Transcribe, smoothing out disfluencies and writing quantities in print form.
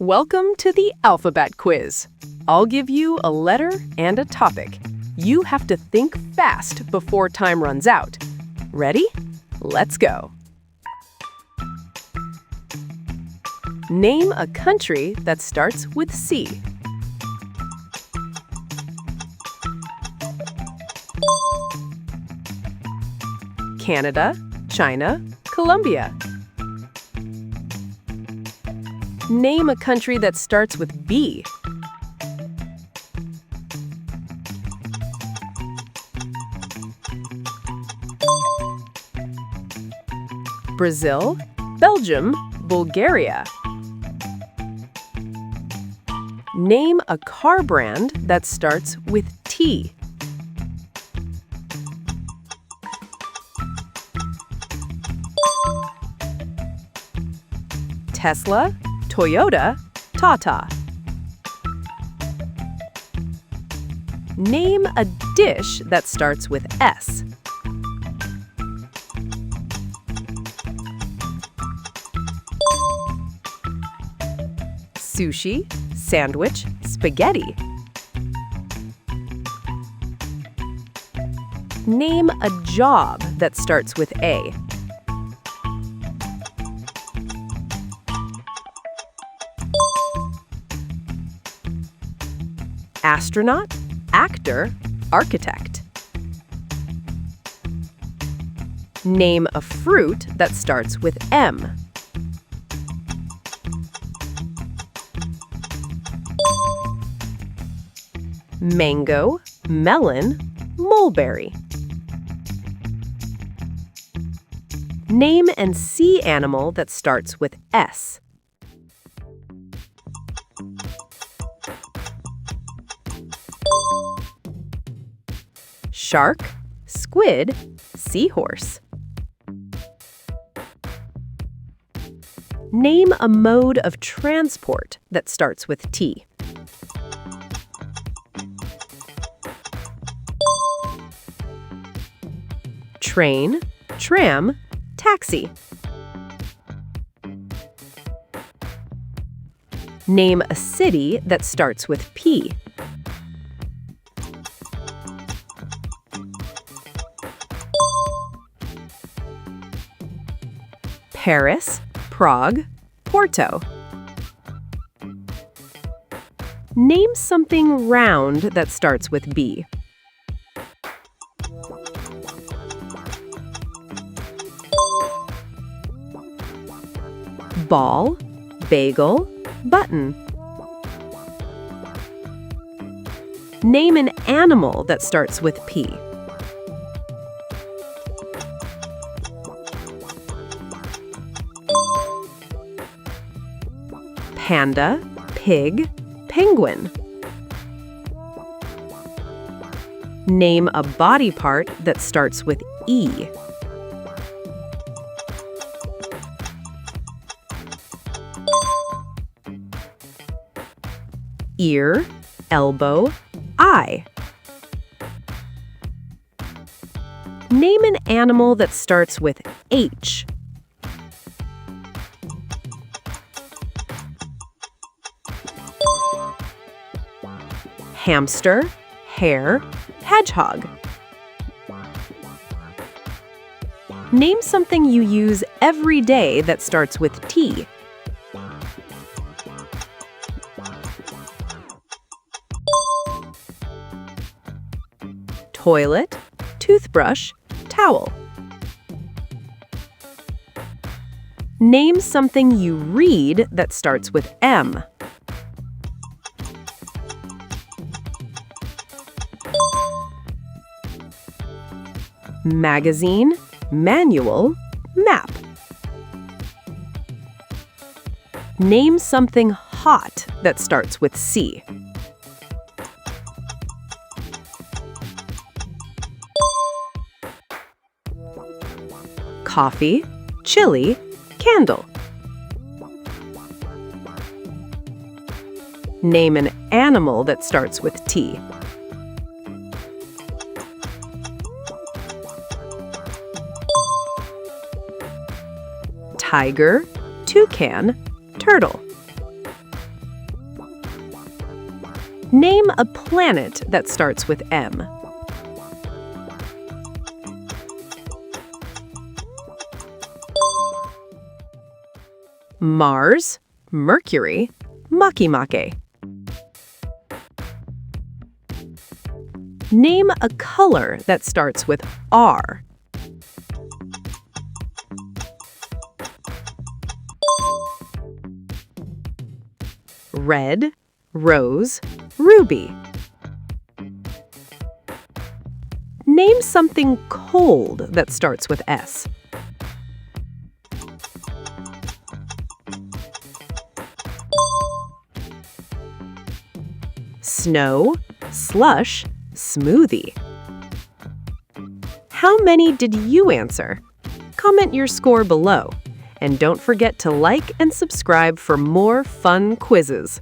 Welcome to the Alphabet Quiz. I'll give you a letter and a topic. You have to think fast before time runs out. Ready? Let's go. Name a country that starts with C. Canada, China, Colombia. Name a country that starts with B. Brazil, Belgium, Bulgaria. Name a car brand that starts with T. Tesla, Toyota, Tata. Name a dish that starts with S. Sushi, sandwich, spaghetti. Name a job that starts with A. Astronaut, actor, architect. Name a fruit that starts with M. Mango, melon, mulberry. Name an sea animal that starts with S. Shark, squid, seahorse. Name a mode of transport that starts with T. Train, tram, taxi. Name a city that starts with P. Paris, Prague, Porto. Name something round that starts with B. Ball, bagel, button. Name an animal that starts with P. Panda, pig, penguin. Name a body part that starts with E. Ear, elbow, eye. Name an animal that starts with H. Hamster, hare, hedgehog. Name something you use every day that starts with T. Toilet, toothbrush, towel. Name something you read that starts with M. Magazine, manual, map. Name something hot that starts with C. Coffee, chili, candle. Name an animal that starts with T. Tiger, toucan, turtle. Name a planet that starts with M. Mars, Mercury, Makemake. Name a color that starts with R. Red, rose, ruby. Name something cold that starts with S. Snow, slush, smoothie. How many did you answer? Comment your score below. And don't forget to like and subscribe for more fun quizzes.